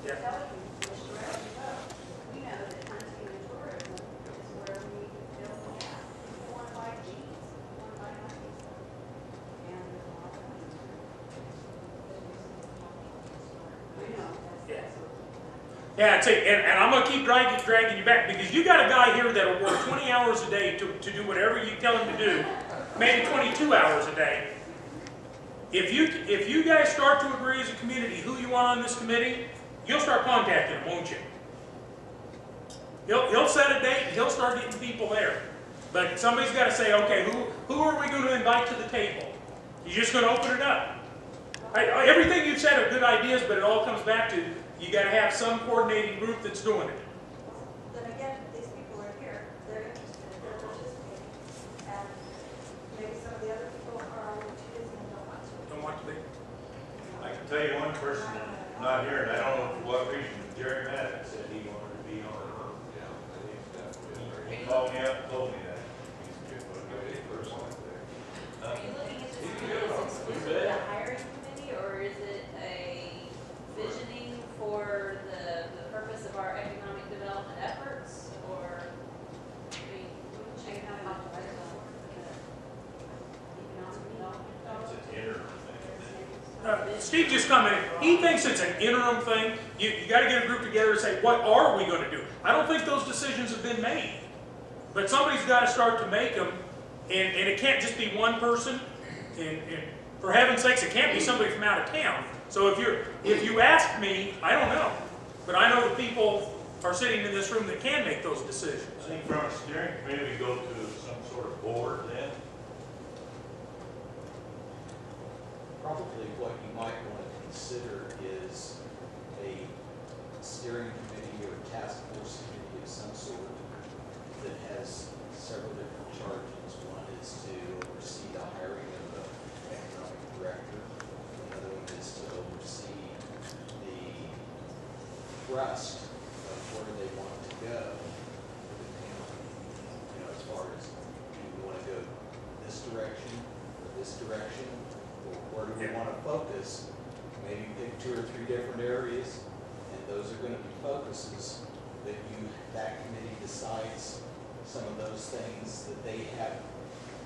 Yeah. telling you, Mr. Rose, we know that hunting and tourism is where we fill the gap. People want to buy jeans, people want to buy hunting stuff. And there's a lot of money. I know, Yeah. that's what. Yeah, and I'm going to keep dragging you back, because you got a guy here that will work 20 hours a day to do whatever you tell him to do, maybe 22 hours a day. If you guys start to agree as a community who you want on this committee, you'll start contacting him, won't you? He'll set a date and he'll start getting people there. But somebody's got to say, okay, who are we going to invite to the table? You're just going to open it up. Everything you've said are good ideas, but it all comes back to you got to have some coordinating group that's doing it. Then again, these people are here, they're interested, they're participating, and maybe some of the other people are too busy and don't want to. Don't want to be. I can tell you one person not here, and I don't know for what reason, Jerry Maddox said he wanted to be on it. He called me up and told me that. Are you looking at this You as exclusively a hiring committee, or is it a visioning for the purpose of our economic development efforts, or I mean, check it out. It's an interim thing. Steve just commented, he thinks it's an interim thing. You got to get a group together and say, what are we going to do? I don't think those decisions have been made. But somebody's got to start to make them, and it can't just be one person. And for heaven's sakes, it can't be somebody from out of town. So if you ask me, I don't know. But I know the people are sitting in this room that can make those decisions. I think from a steering committee, we go to some sort of board then. Probably what you might want to consider is a steering committee or task force committee of some sort that has several different charges. One is to oversee the hiring of the economic director. Another one is to oversee the thrust of where they want to go for the county. You know, as far as do we want to go this direction or this direction, or where do we want to focus? Maybe pick 2 or 3 different areas, and those are going to be focuses that that committee decides some of those things, that they have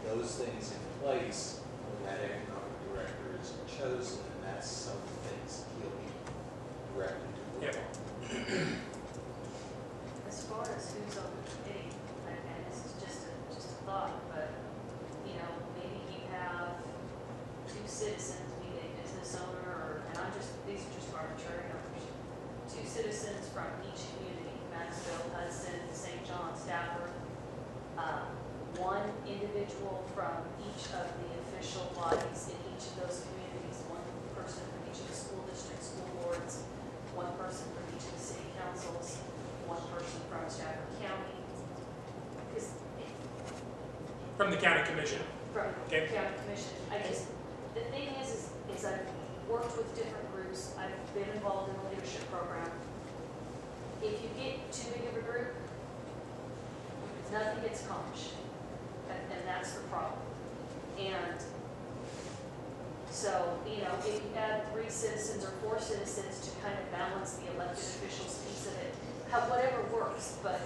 those things in place when that economic director is chosen, and that's some of the things he'll be directed to work on. As far as who's on the committee, and this is just a thought, but you know, maybe you have 2 citizens, be they business owner, these are just arbitrary numbers. 2 citizens from each community, Maxville, Hudson, St. John, Stafford. 1 individual from each of the official bodies in each of those communities, 1 person from each of the school districts, school boards, 1 person from each of the city councils, 1 person from Stafford County. From the county commission. From Okay. the county commission. The thing is I've worked with different groups. I've been involved in the leadership program. If you get too big of a group, nothing gets accomplished, and that's the problem. And so, you know, if you add 3 citizens or 4 citizens to kind of balance the elected officials piece of it, whatever works. But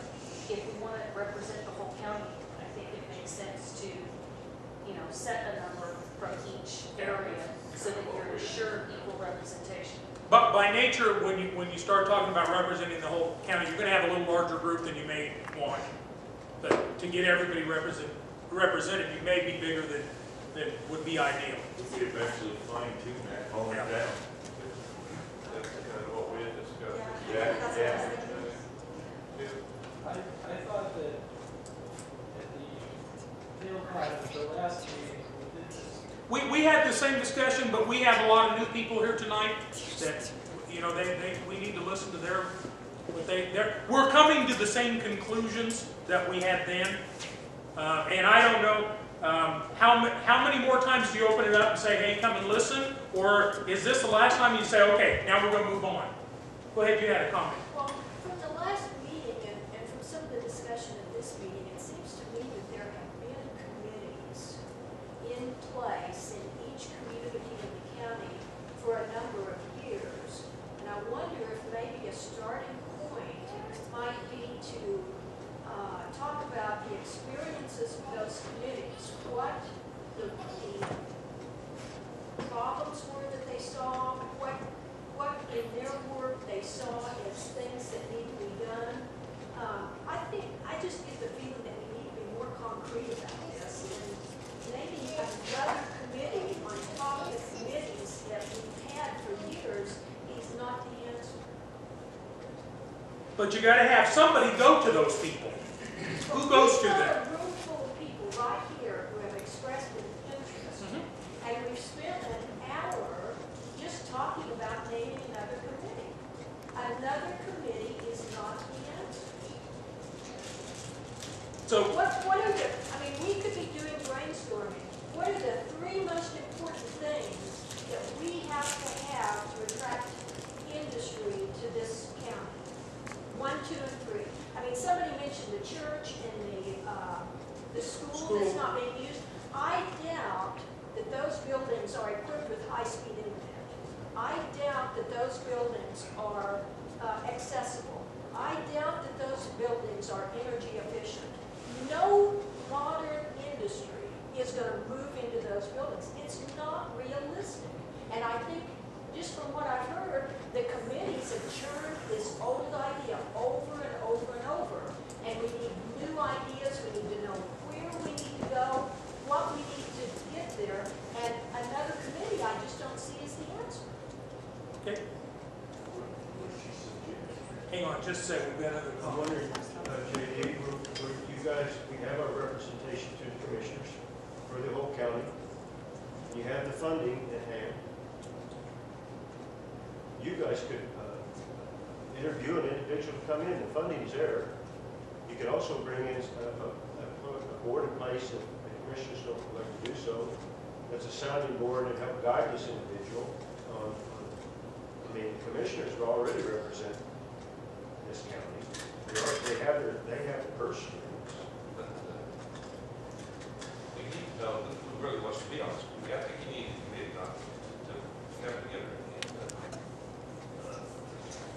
if we want to represent the whole county, I think it makes sense to, you know, set a number from each area so that you're assured equal representation. But by nature, when you start talking about representing the whole county, you're going to have a little larger group than you may want. But to get everybody represented, you may be bigger than would be ideal. We eventually fine tune that, hone it down. That's kind of what we had discussed. Yeah. I thought that at the tail part of the last meeting, we did this. We had the same discussion, but we have a lot of new people here tonight that, you know, we need to listen to we're coming to the same conclusions that we had then. And I don't know, how many more times do you open it up and say, hey, come and listen? Or is this the last time you say, okay, now we're going to move on? Go ahead, you had a comment. Well, from the last meeting and from some of the discussion at this meeting, it seems to me that there have been committees in place in each community in the county for a number of years. And I wonder if maybe a experiences of those committees, what the problems were that they saw, what in their work they saw as things that need to be done. I just get the feeling that we need to be more concrete about this, and maybe another committee on top of the committees that we've had for years is not the answer. But you gotta have somebody go to those people. Who goes to them? We've got a room full of people right here who have expressed an interest, and we've spent an hour just talking about naming another committee. Another committee is not the answer. So, What are the, I mean, we could be doing brainstorming. What are the three most important things that we have to attract industry to this county? 1, 2, and 3. I mean, somebody mentioned the church and the school that's not being used. I doubt that those buildings are equipped with high-speed internet. I doubt that those buildings are accessible. I doubt that those buildings are energy efficient. No modern industry is going to move into those buildings. It's not realistic. And I think, just from what I've heard, the committees have churned this old idea over and over and over. And we need new ideas. We need to know where we need to go, what we need to get there. And another committee, I just don't see as the answer. okay. Hang on, just a second. We've got another I'm call. wondering, JD, you guys, we have our representation to the commissioners for the whole county. You have the funding at hand. You guys could interview an individual to come in. The funding is there. You could also bring in a board in place if the commissioners don't like to do so. That's a sounding board and help guide this individual. I mean, the commissioners already represent this county. They have the purse strings. But we need to know who really wants to be on this. We got to need a committee not to come together and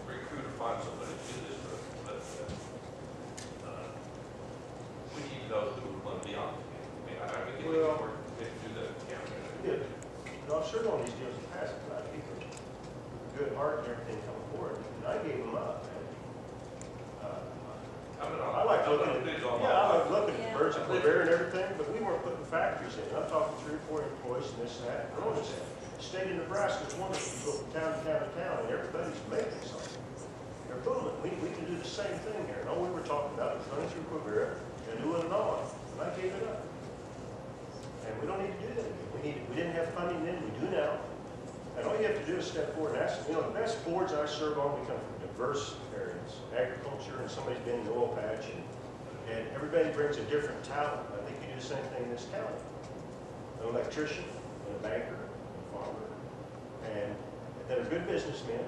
recruit or find somebody to do this, but we need to know who we're going to be on. I mean, I think we can work to do that. Yeah. No, I've served on these deals in the past, but I think good heart and everything come forward, and I gave them up, man. I like looking at birds of Bavaria and everything, but we weren't putting factories in. I'm talking 3 or 4 employees and this and that. I know this state of Nebraska is wonderful. You go from town to town to town, and everybody's making something. They're booming. We can do the same thing here. And all we were talking about was running through Bavaria and doing it on. And I gave it up. And we don't need to do that again. We didn't have funding then. We do now. And all you have to do is step forward and ask. You know, the best boards I serve on, we come from diverse areas, agriculture, and somebody's been in the oil patch, and everybody brings a different talent. I think you do the same thing in this county. An electrician, and a banker, a farmer, and that are good businessmen,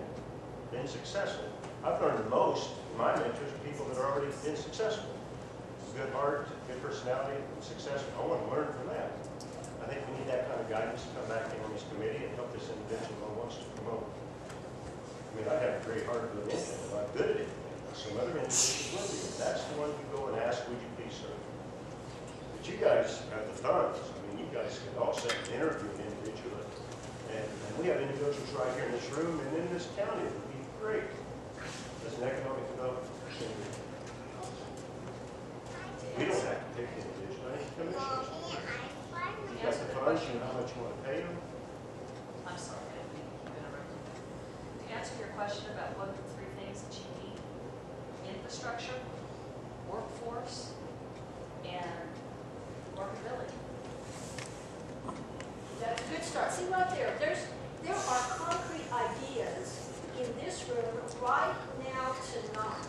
been successful. I've learned the most in my mentors are people that are already been successful. Good heart, good personality, and successful. I want to learn from that. I think we need that kind of guidance to come back in on this committee and help this individual who wants to promote. I mean, I have a great heart for the mission, and I'm good at it. Some other individuals will be, and that's the one you go and ask, would you please serve? But you guys have the funds. I mean, you guys could all set an interview an individual, and we have individuals right here in this room and in this county. It would be great as an economic development. We don't have to pick the individual, I think commissioners. You got the funds, you know how much you want to pay them. I'm sorry, I didn't mean to keep interrupting. To answer your question about what are the 3 things that you need, infrastructure, workforce, and workability. That's a good start. See right there, there are concrete ideas in this room right now tonight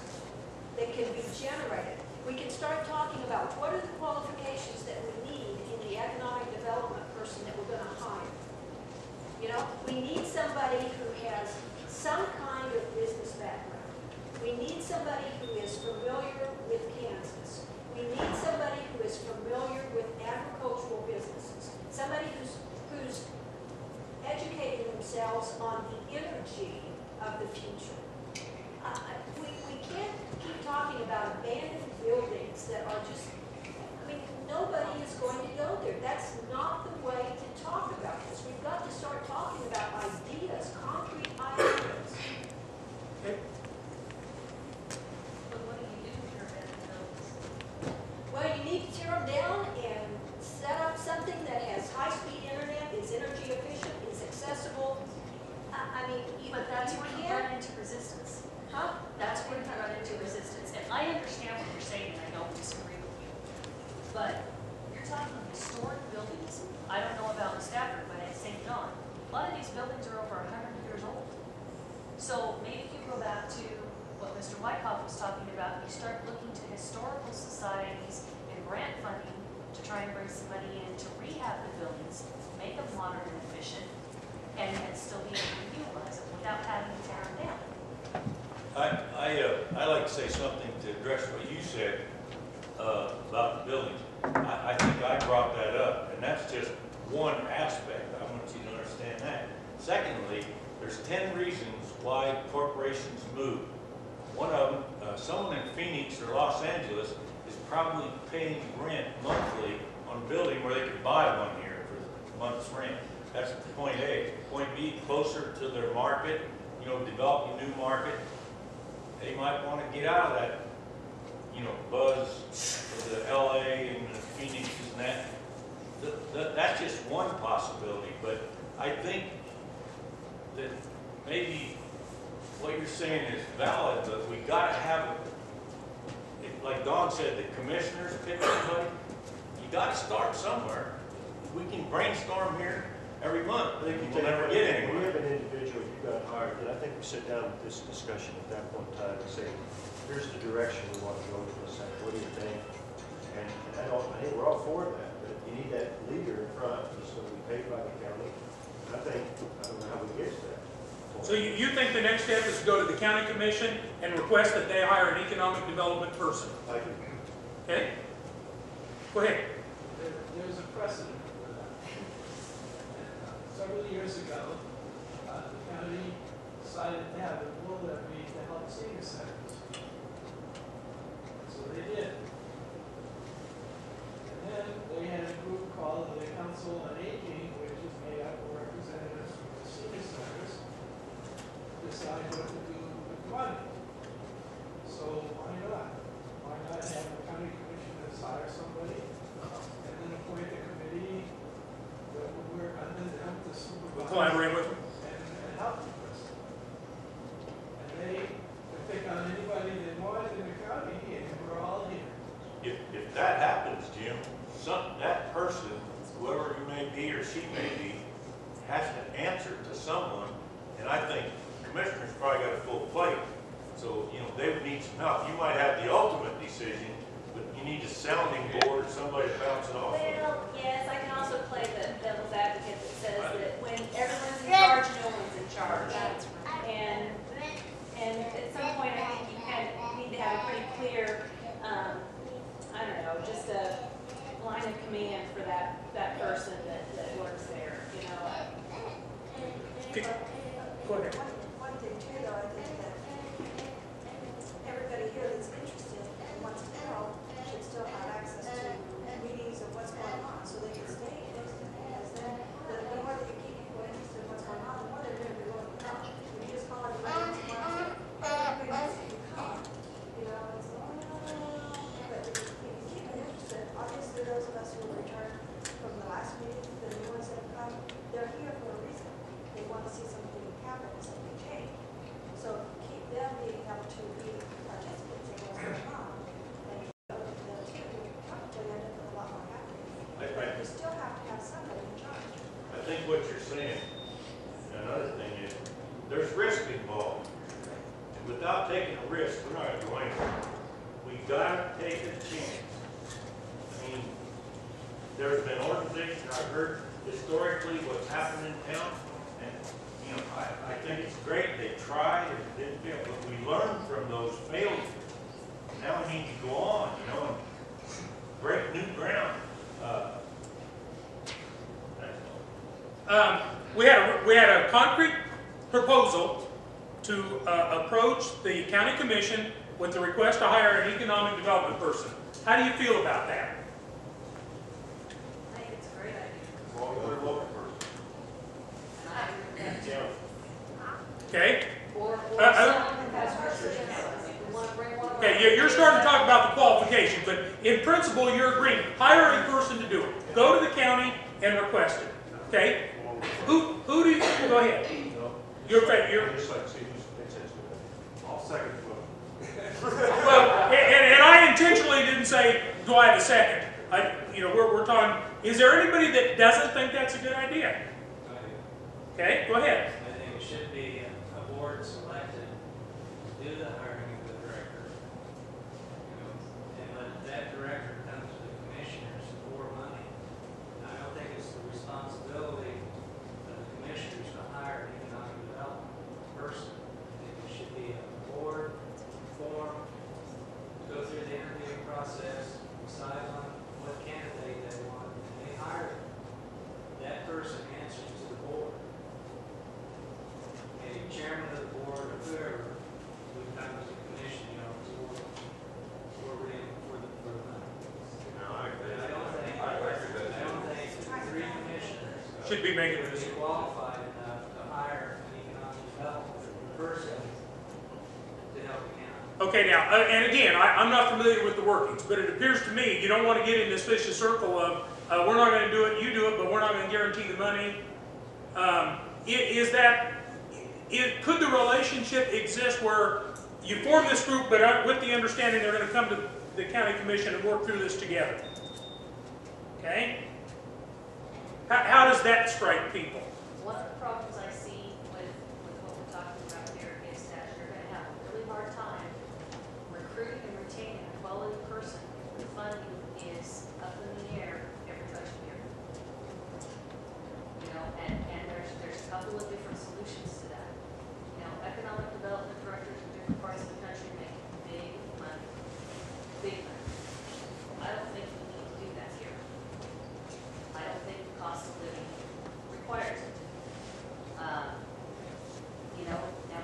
that can be generated. We can start talking about what are the qualifications that we need in the economic development person that we're going to hire. You know, we need somebody who has some kind of business background. We need somebody who is familiar with Kansas. We need somebody who is familiar with agricultural businesses. Somebody who's educating themselves on the energy of the future. We can't keep talking about abandoned buildings that are just that's You where you can't- run into resistance. Huh? That's where you run into resistance. And I understand what you're saying, and I don't disagree with you. But you're talking historic buildings. I don't know about Stafford, but at St. John, a lot of these buildings are over 100 years old. So maybe if you go back to what Mr. Wykoff was talking about, you start looking to historical societies and grant funding to try and bring some money in to rehab the buildings, make them modern and efficient, and then still be able to utilize them without having to tear them down. I like to say something to address what you said about the buildings. I think I brought that up, and that's just one aspect. I want you to understand that. Secondly, there's 10 reasons why corporations move. One of them, someone in Phoenix or Los Angeles is probably paying rent monthly on a building where they could buy one here for a month's rent. That's point A. Point B, closer to their market, you know, developing a new market. They might want to get out of that, you know, buzz of the LA and the Phoenix and that. That's just one possibility, but I think that maybe what you're saying is valid, but we got to have, like Don said, the commissioners pick somebody. You got to start somewhere. We can brainstorm here every month, but we'll never get We anywhere. have an individual you got hired, and I think we sit down with this discussion at that point in time and say, here's the direction we want to go with this, what do you think? And I think we're all for that, but you need that leader in front, he's going to be paid by the county. And I don't know how we get to that. So you think the next step is to go to the county commission and request that they hire an economic development person? I do. Okay? Go ahead. There's a precedent for that. Several years ago, the county decided to have a mill levy to help senior centers. So they did. And then they had a group called the Council on Aging, which is made up of representatives from the senior centers, decide what to do with the money. So why not? Why not have the county commissioners hire somebody and then appoint a committee that will work under them to supervise We'll collaborate with them. and help the person. And they could pick on anybody they want in the county, and we're all here. If that happens, Jim, that person, whoever you may be or she may be, has to answer to someone, and I think commissioners probably got a full plate, so, you know, they would need some help. You might have the ultimate decision, but you need a sounding board, somebody to bounce it off of. Well, yes, I can also play the devil's advocate that says that when everyone's in charge, no one's in charge. And at some point, I think you kind of need to have a pretty clear, I don't know, just a line of command for that person that works there, you know? Go ahead. One thing too, though, I think that everybody here that's interested and wants to help should still have access to meetings of what's going on, so they can stay interested. Because then, the more that you keep people interested in what's going on, the more they're going to be willing to come. If you just call everybody once a month, everybody wants you to come, you know, it's like, but if you keep them interested, obviously those of us who return from the last meeting, the new ones that have come, they're here for a reason. They want to see something happen, something change. So keep them being able to be participants in what's going on. And the two probably end up with a lot more happening. But you still have to have somebody in charge. I think what you're saying, another thing is, there's risk involved. And without taking a risk, we're not going to. We gotta take a chance. I mean, there's been organizations, I've heard historically what's happened in town, and, you know, I think it's great, they tried, and it didn't fail, but we learned from those failures. Now we need to go on, you know, and break new ground. We had a concrete proposal to approach the county commission with the request to hire an economic development person. How do you feel about that? I think it's a great idea. Well, we're looking for Okay? Or someone who has research analysis. We want to bring one of our. Okay, you're starting to talk about the qualifications, but in principle, you're agreeing. Hire a person to do it. Go to the county and request it. Okay? Who do you, go ahead. You're right, I'd just like to see who's thinks that's good. I'll second the motion. well, and I intentionally didn't say, do I have a second? We're talking, is there anybody that doesn't think that's a good idea? Okay, go ahead. I think it should be a board selected to do the hiring of the director. And let that director come to the commissioners for money. I don't think it's the responsibility of the commissioners to hire an economic development person. I think it should be a board form, go through the interviewing process, decide on what candidate they want, and they hire them. That person answers to the board. A chairman of the board or whoever would come to the commission, for the money. No, I agree. But I don't think the three commissioners Should be making would this. be qualified enough to hire an economic development person to help the county. Okay, now, and again, I'm not familiar with the workings, but it appears to me you don't want to get in this vicious circle of, we're not going to do it, you do it, but we're not going to guarantee the money. Could the relationship exist where you form this group, but with the understanding they're going to come to the county commission and work through this together? Okay? How does that strike people? One of the problems I see with what we're talking about here is that you're gonna have a really hard time recruiting and retaining a quality person if the funding is up in the air every budget year. And there's a couple of different solutions to that. Economic development directors in different parts of the country make big money. Big money. I don't think we need to do that here. I don't think the cost of living requires it. Now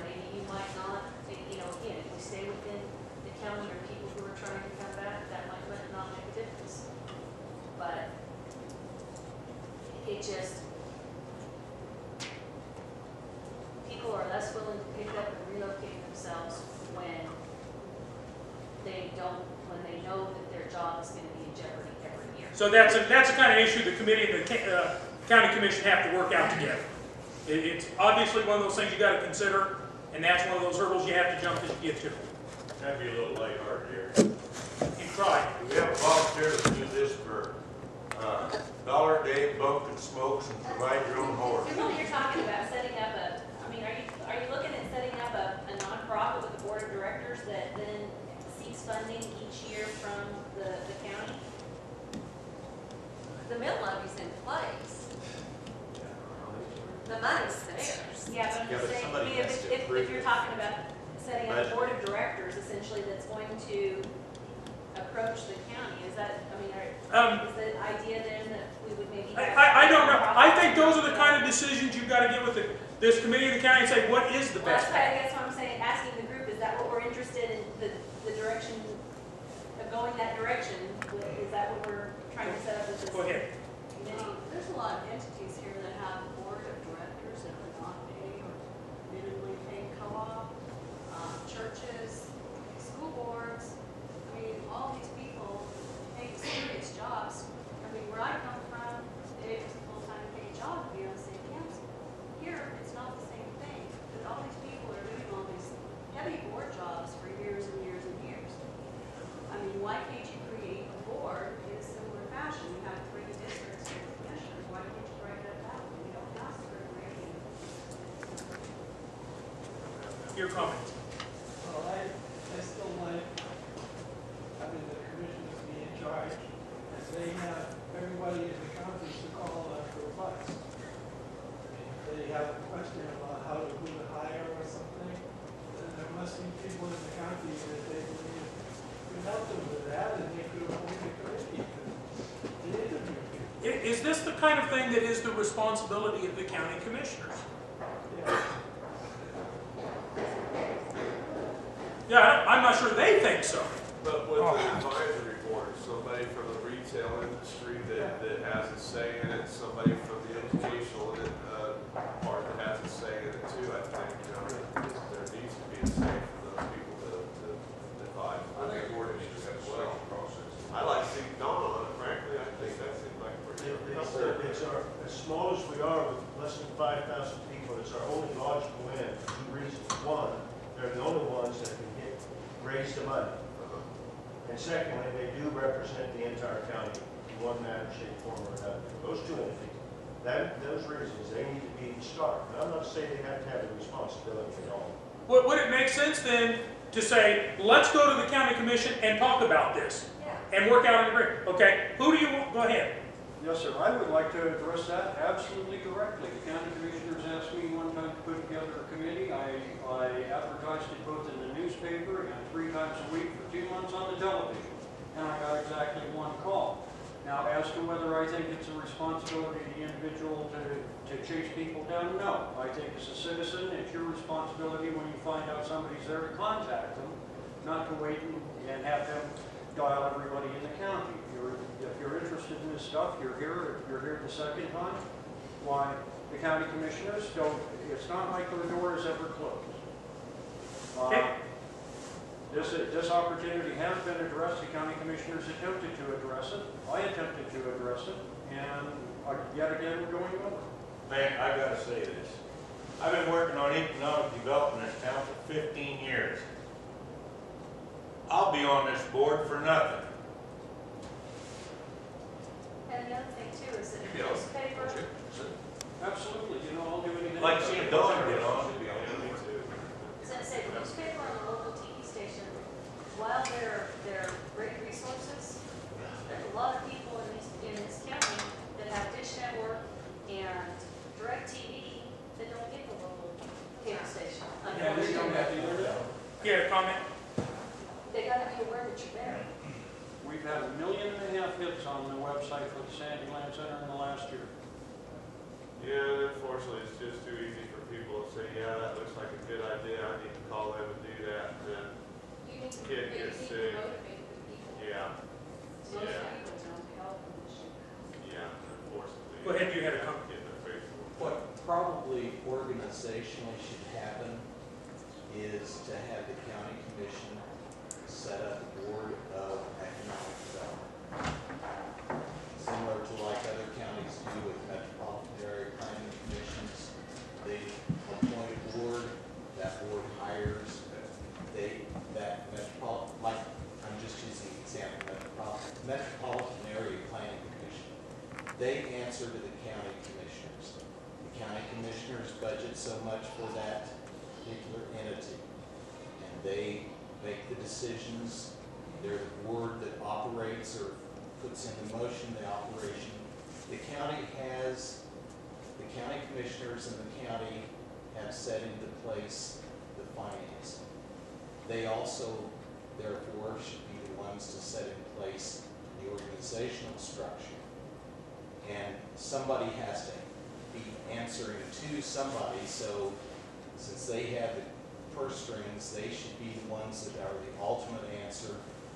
maybe you might not, again, if we stay within the county or people who are trying to come back, that might not make a difference. But it just, people are less willing to pick up and relocate themselves when they know that their job is going to be in jeopardy every year. So that's a kind of issue the committee and the county commission have to work out together. It's obviously one of those things you got to consider, and that's one of those hurdles you have to jump to get to. That'd be a little lighthearted here. You try. Do we have a volunteer to do this for $1 a day, bunk and smokes, and provide your own horse? When you're talking about setting up are you looking at setting up a nonprofit with a board of directors that then seeks funding each year from the county? The mill levy's in place. The money's there. Yeah, but I'm Yeah, just but saying, somebody has to approve if you're it. talking about setting up a Budget. board of directors essentially that's going to approach the county, is that, is the idea then that we would maybe have? I don't know. I think those are the kind of decisions you've got to get with this committee of the county and say, what is the Well, best? that's what I'm saying, asking the group, is that what we're interested in, the direction of going that direction? Is that what we're trying to set up with this Go ahead. committee? There's a lot of entities here that have a board of directors that are not paid or minimally paid co-op, churches, school boards. I mean, all these people take serious jobs. I mean, where I come from, it was a full-time paid job to be on the city council. Here, it's not the same thing, because all these people are doing all these heavy board jobs for years and years and years. I mean, why can't you create a board in a similar fashion? You have 3 districts and commissioners, why can't you break it up? You don't have to create. Your comments. Well, I still like having the commissioners be in charge, and they have everybody in the county to call for advice. If they have a question about how to do the hire or something, then there must be people in the county that they believe could help them with that, and they could appoint a committee to interview people. Is this the kind of thing that is the responsibility of the county commissioners? Yeah. Yeah, I'm not sure they think so. But with an advisory board, somebody from the retail industry that has a say in it, somebody from the educational part that has a say in it too, I think, there needs to be a say for those people to advise. I think the board needs to have a well process. I like to see Dawn on it, frankly, I think that seems like a pretty. As small as we are with less than 5,000 people. It's our only logical end for two reasons. One, they're the only ones that can raise the money. And secondly, they do represent the entire county in one manner, shape, form, or another. Those two entities, those reasons, they need to be stark. And I'm not saying they have to have a responsibility at all. Would it make sense then to say, let's go to the county commission and talk about this and work out an agreement? Okay, who do you want? Go ahead. Yes, sir. I would like to address that absolutely directly. The county commissioners asked me one time to put together a committee. I advertised it both in the newspaper and 3 times a week for 2 months on the television. And I got exactly 1 call. Now, as to whether I think it's a responsibility of the individual to chase people down, no. I think as a citizen, it's your responsibility when you find out somebody's there to contact them, not to wait and have them dial everybody in the county. If you're interested in this stuff, you're here the second time, why, the county commissioners don't, it's not like their door is ever closed. This opportunity has been addressed. The county commissioners attempted to address it. I attempted to address it, and yet again, we're going over. Man, I gotta say this. I've been working on economic development in this town for 15 years. I'll be on this board for nothing. And the other thing too is that You'd the be on. newspaper, Absolutely, I'll do anything. Like seeing Dawn get on. Should be on. as I say, the newspaper and the local TV station, while they're great resources, there's a lot of people in this county that have Dish Network and Direct TV that don't get the local cable station. Yeah, they don't have to do that. Yeah, comment? They gotta be aware that you're there. We've had 1.5 million hits on the website for the Sandyland Center in the last year. Yeah, unfortunately, it's just too easy for people to say, yeah, that looks like a good idea, I need to call them and do that, and then You need to, Kid you gets need to sick. motivate the people. Yeah, Most Yeah. people don't help them this year. yeah, unfortunately. Go ahead, you had a comment. Get their face full. What probably organizationally should happen is to have the county commission set up a board of economic development. Similar to like other counties do with metropolitan area planning commissions. They appoint a board, that board hires, that metropolitan, like, I'm just using the example, metropolitan area planning commission. They answer to the county commissioners. The county commissioners budget so much for that particular entity, and they make the decisions. They're the board that operates or puts into motion the operation. The county commissioners and the county have set into place the finance. They also, therefore, should be the ones to set in place the organizational structure. And somebody has to be answering to somebody, so since they have the purse strings, they should be the ones that are the ultimate answer.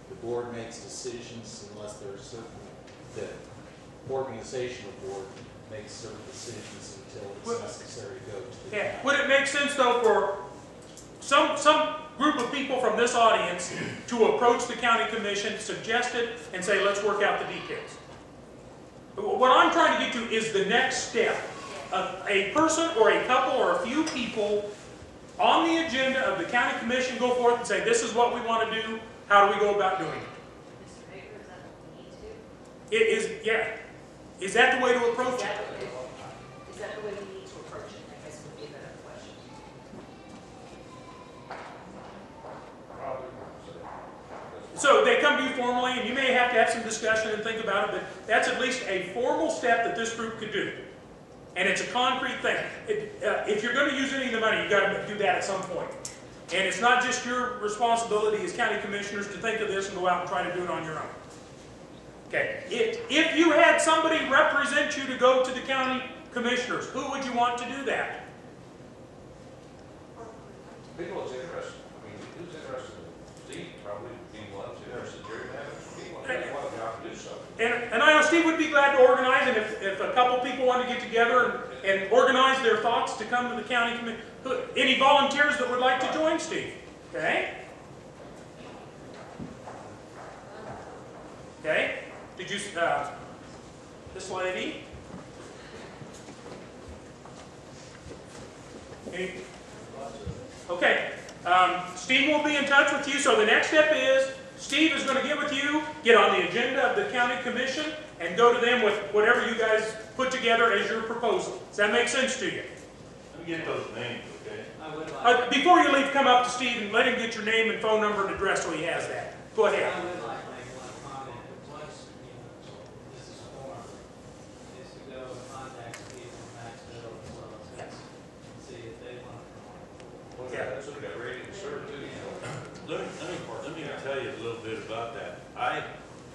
The board makes decisions unless there's certain, the organizational board makes certain decisions until it's necessary to go to the Yeah. county. Would it make sense though for some group of people from this audience to approach the county commission, suggest it, and say, let's work out the details? What I'm trying to get to is the next step. A person or a couple or a few people on the agenda of the county commission go forth and say, this is what we want to do, how do we go about doing it? Mr. Baker, is that what we need to? It is, yeah. Is that the way to approach it? Is that the way we need to approach it? I guess would be a better question. So they come to you formally, and you may have to have some discussion and think about it, but that's at least a formal step that this group could do. And it's a concrete thing. If you're going to use any of the money, you've got to do that at some point. And it's not just your responsibility as county commissioners to think of this and go out and try to do it on your own. Okay. If you had somebody represent you to go to the county commissioners, who would you want to do that? People is interested, I mean, who's interested? Steve probably being one, who's interested, Jerry, people, they want to go out and do something. And I know Steve would be glad to organize, and if a couple people want to get together and organize their thoughts to come to the county commission. Any volunteers that would like to join Steve? Okay? Okay? Did you, this lady? Any- Okay, Steve will be in touch with you, so the next step is, Steve is gonna get with you, get on the agenda of the county commission, and go to them with whatever you guys put together as your proposal. Does that make sense to you? Let me get those names, okay? I would like, Before you leave, come up to Steve and let him get your name and phone number and address so he has that. Go ahead. I would like to make one comment. Once, this is form, is to go and contact Steve from Maxville as well as us, and see if they want to come on. Well, that's what got ready to serve too, you know. Let me tell you a little bit about that.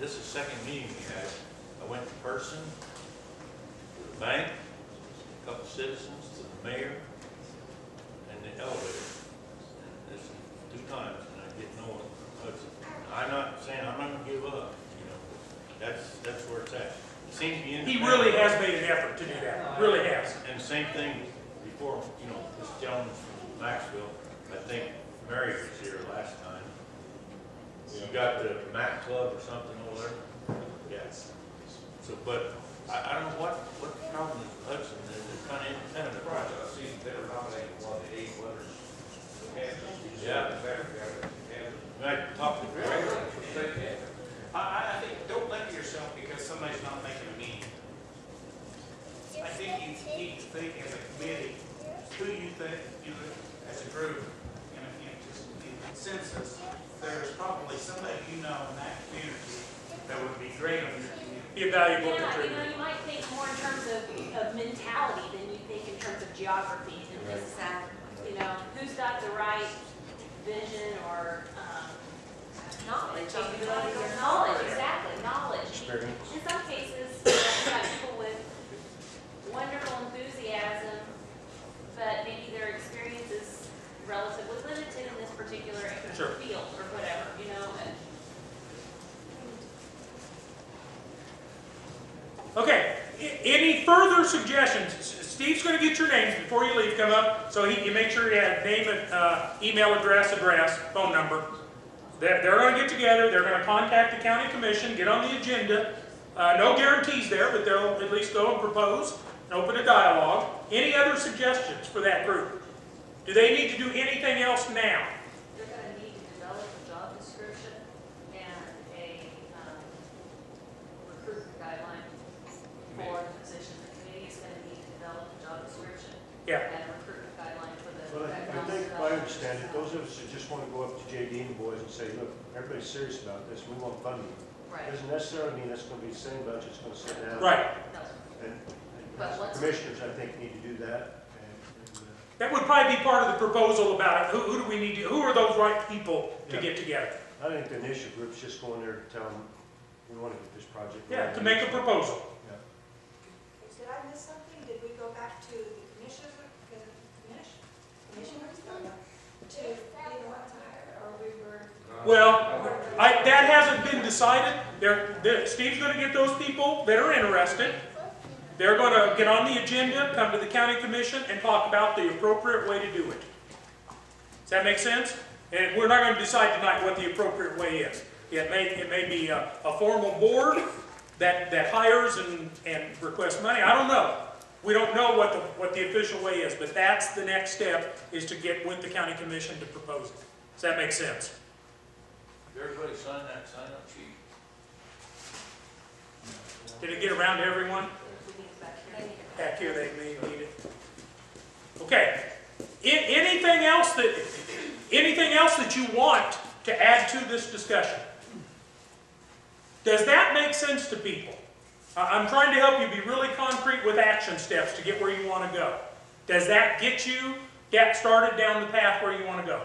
This is the second meeting we had. I went in person to the bank, a couple citizens, to the mayor, and the elevator. And this is 2 times, and I get no one. I'm not saying I'm not gonna give up, you know. That's where it's at. It seems to be He really has made an effort to do that, really has. And same thing before, you know, this gentleman from Maxville, I think Mary was here last time. You got the Mac Club or something over there? Yes. So, but I don't know what the problem is with Hudson, they're kind of independent of Right, project. I see they were nominated one of the 8 winners of Kansas. Yeah. Kansas. I talked to Greg. I think, don't limit yourself because somebody's not making a meeting. I think you need to think as a committee, who you think, as a group, just in consensus, there's probably somebody you know in that community that would be great on your community. Be a valuable Yeah, contributor. you might think more in terms of mentality than you think in terms of geography. And just, who's got the right vision or, Knowledge. capability or knowledge, exactly, knowledge. Experience. In some cases, you've got people with wonderful enthusiasm, but maybe their experience is relatively limited in this particular Sure. field or whatever, Okay, any further suggestions? Steve's gonna get your names before you leave, come up, so you make sure you have name, email address, phone number. They're gonna get together, they're gonna contact the county commission, get on the agenda. No guarantees there, but they'll at least go and propose and open a dialogue. Any other suggestions for that group? Do they need to do anything else now? They're gonna need to develop a job description and a recruitment guideline for the position. The committee is gonna need to develop a job description Yeah. and a recruitment guideline for the Well, I economic think, I development. understand it, those of us that just want to go up to JD and the boys and say, look, everybody's serious about this, we want funding. Right. Doesn't necessarily mean that's going to be the same budget, it's going to sit down. Right. No. And But as once- commissioners, I think, need to do that. That would probably be part of the proposal about it. Who do we need to, who are those right people to Yeah. get together? I think the initial group's just going there to tell them, we want to get this project. Yeah, going. to make a proposal. Yeah. Did I miss something? Did we go back to the commissioners, commissioners, to be the ones to hire, or we were? Well, that hasn't been decided. Steve's gonna get those people that are interested. They're gonna get on the agenda, come to the county commission, and talk about the appropriate way to do it. Does that make sense? And we're not gonna decide tonight what the appropriate way is. It may be a formal board that hires and requests money. I don't know. We don't know what the official way is, but that's the next step, is to get with the county commission to propose it. Does that make sense? Everybody sign that sign-up sheet. Did it get around to everyone? We need it back here. Back here, they may need it. Okay. Anything else that you want to add to this discussion? Does that make sense to people? I'm trying to help you be really concrete with action steps to get where you want to go. Does that get you started down the path where you want to go?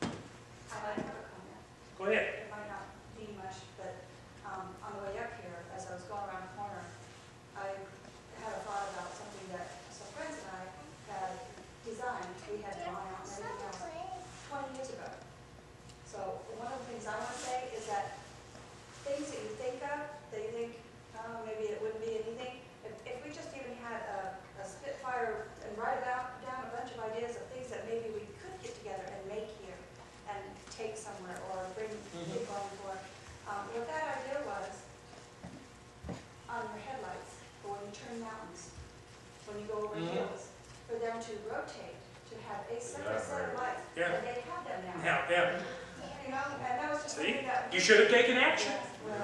I have a comment. Go ahead. It might not be much, but on the way up here, as I was going around the corner, I had a thought about something that some friends and I had designed. We had gone out and everything else 20 years ago. So one of the things I want to say is that things that you think of, that you think, oh, maybe it wouldn't be anything. If we just even had a spitfire and write down a bunch of ideas of things that maybe we could get together and make here and take somewhere or bring people on board. What that idea was, on your headlights, or when you turn mountains, when you go over hills, for them to rotate, to have a separate set of lights. Yeah. And they have them now. Now, yeah, You know, and that was just see, something that. you should have taken action. Well,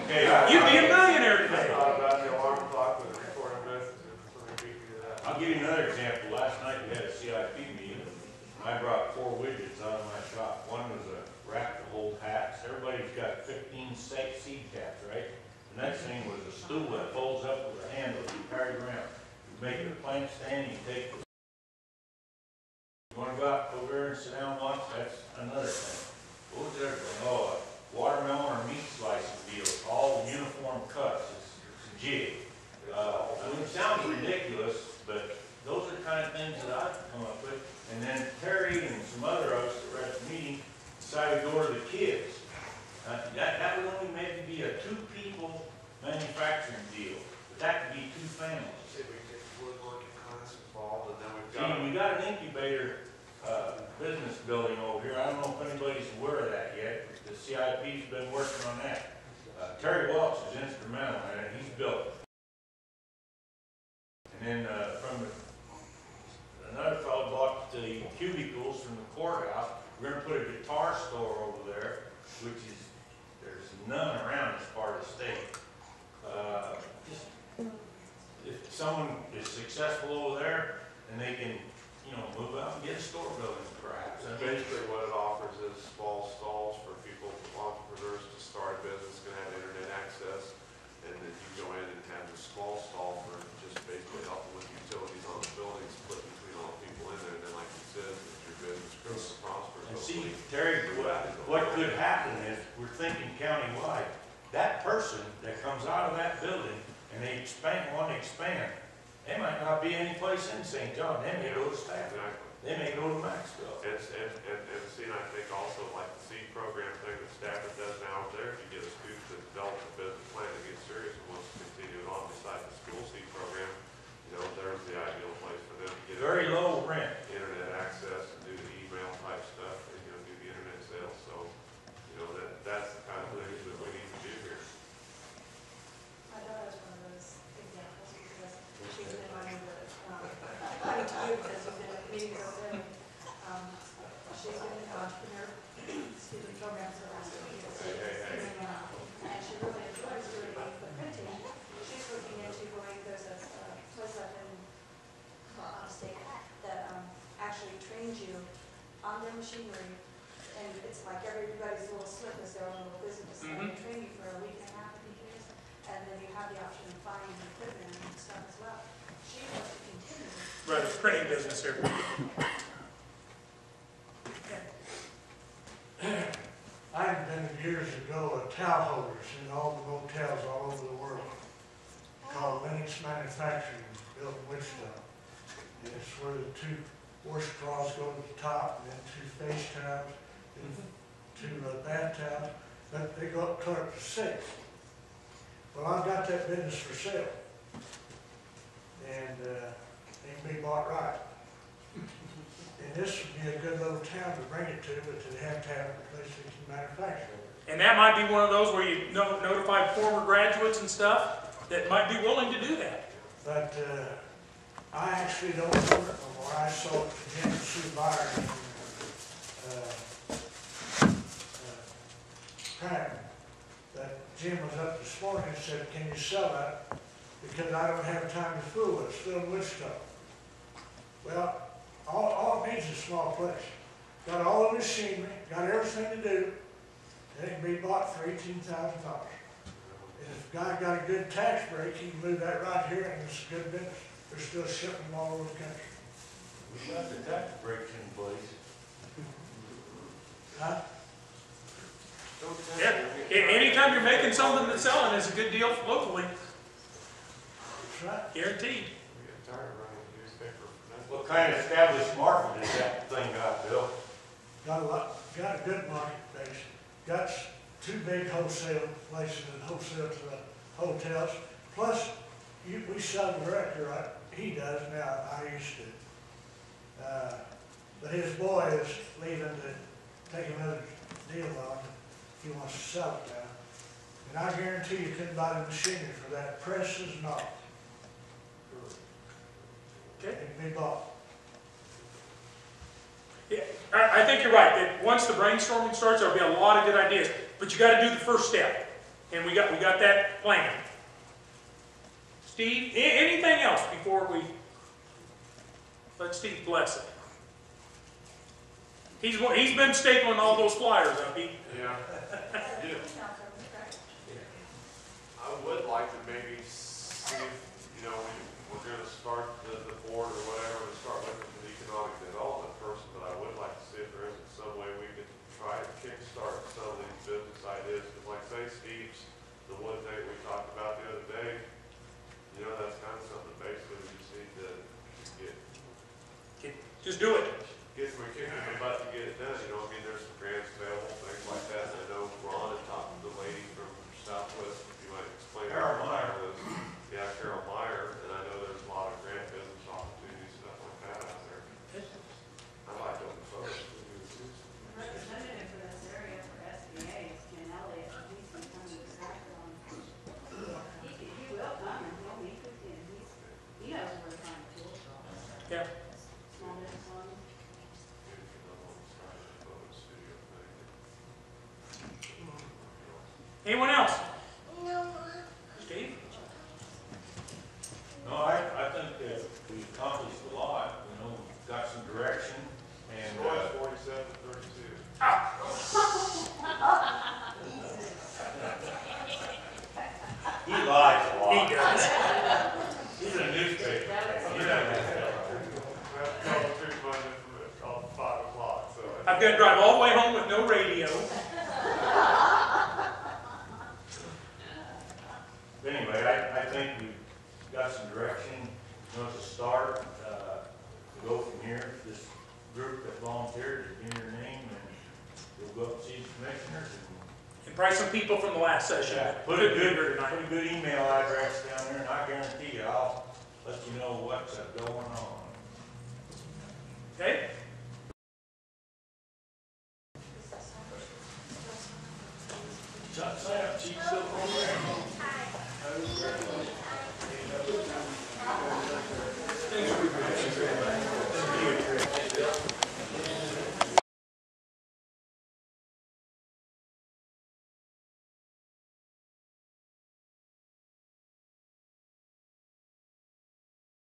Okay, You'd be a millionaire I today. thought about the alarm clock with the recording message, so maybe we could do that. I'll give you another example. Last night we had a CIP meeting. I brought 4 widgets out of my shop. One was a rack to hold hats. Everybody's got 15 seed caps, right? The next thing was a stool that folds up with a handle you carry around. You make it a plant stand, you take the. You want to go out over there and sit down and watch? That's another thing. What was the other thing? Oh, watermelon or meat slicing deals, all uniform cuts. It's a jig. I mean, it sounds ridiculous, but those are the kind of things that I've come up with. And then Terry and some other of us that were at the meeting decided to go to the kids. That would only maybe be a 2-people manufacturing deal, but that could be 2 families. Say we get woodworking class involved, and then we've See, got. we got an incubator business building over here. I don't know if anybody's aware of that yet. The CIP's been working on that. Terry Welch is instrumental in it. He's built it. And then another fellow bought the cubicles from the courthouse. We're going to put a guitar store over there, which is, there's none around this part of the state. Just, if someone is successful over there, and they can, move out and get a store building perhaps. And basically what it offers is small stalls for people, entrepreneurs to start a business, can have internet access, and then you go in and have a small stall for just basically helping with utilities on the building, split between all the people in there, and then like you said, if your business grows and prospers. And see, Terry, what could happen is, we're thinking countywide, that person that comes out of that building and they want to expand, they might not be any place in St. John. They may go to Stafford. Exactly. They may go to Maxville. And see, and I think also like the seed program thing that Stafford does now over there, if you get a student that develops a business plan and gets serious and wants to continue it on besides the school seed program, there's the ideal place for them to get. Very low rent. Internet access and do the email type stuff, and, do the internet sales, so, that's the kind of things that we need to do here. My daughter's one of those examples because she's been running the, coming to you because you've been at meetings over there. She's been an entrepreneur, program for the last 2 years. And she really enjoys doing the printing. She's looking into going, there's a place up in, out of state that actually trains you on their machinery. And it's like everybody's little slip is their own little business. And they train you for a week and a half, I think it is. And then you have the option of buying equipment and stuff as well. She wants to continue. Right, it's printing business here. I've been years ago a towel holders in all the motels all over the world, called Lennox Manufacturing, built in Wichita. And it's where the 2 washcloths go to the top, and then 2 face towels, and 2 bath towels, but they go up to 6. Well, I've got that business for sale, and it can be bought right. And this would be a good little town to bring it to, but they have to have a place they can manufacture. And that might be one of those where you notify former graduates and stuff that might be willing to do that. But I actually don't know it no more. I saw it to Jim and Sue Byers in Patton. That Jim was up this morning and said, can you sell that? Because I don't have time to fool it. It's still in Wichita. Well, all it needs is a small place. Got all the machinery, got everything to do, and it can be bought for $18,000. And if a guy got a good tax break, he can move that right here, and it's a good business. They're still shipping them all over the country. We got the tax breaks in place. Huh? Yeah, anytime you're making something that's selling, it's a good deal locally, That's right. guaranteed. We get tired of running the newspaper for nothing. What kind of established market has that thing got, Bill? Got a good market base. Got 2 big wholesale places and wholesale to the hotels. Plus, we sell directly, right? He does now. I used to. But his boy is leaving to take another deal on. He wants to sell it now. And I guarantee you couldn't buy the machinery for that. Presses and all. Okay. be bought. Yeah, I think you're right, that once the brainstorming starts, there'll be a lot of good ideas, but you gotta do the first step, and we got that planned. Steve, anything else before we let Steve bless it? He's been stapling all those flyers up. Yeah. I would like to maybe see if, you know, we're gonna start the board or whatever, to start looking for the economic development person, but I would like to see if there isn't some way we could try to kickstart some of these business ideas, because like say Steve's, the one thing we talked about the other day, you know, that's kind of something basically we just need to Just do it. get some kick in the butt to get it done, you know, I mean, there's some grants available, things like that, and I know Ron had talked to the lady from Southwest, if you might explain. Carol Meyer. Yeah, Carol Meyer, and I know there's a lot of grant business opportunities, stuff like that out there. I like open source. Representative for this area for SBA is Ken Elliott, he's been coming to background. He will come and he'll meet with you, he knows where to find the tools from. Yeah. Small business one. Anyone else? Steve? No, I think that we accomplished a lot, you know, got some direction, and, 47, 32. he lies a lot. He does. He's a newspaper. He doesn't have to tell the truth. That's called the truth budget from 5 o'clock, so. I've got to drive all the way home with no radio. Anyway, I think we've got some direction, you know, to start, to go from here. This group that volunteered, give me your name, and we'll go up and see the commissioners. And probably some people from the last session. Put a good email address down there, and I guarantee you, I'll let you know what's going on. Okay? Sign up, Chief, still program. Thanks for your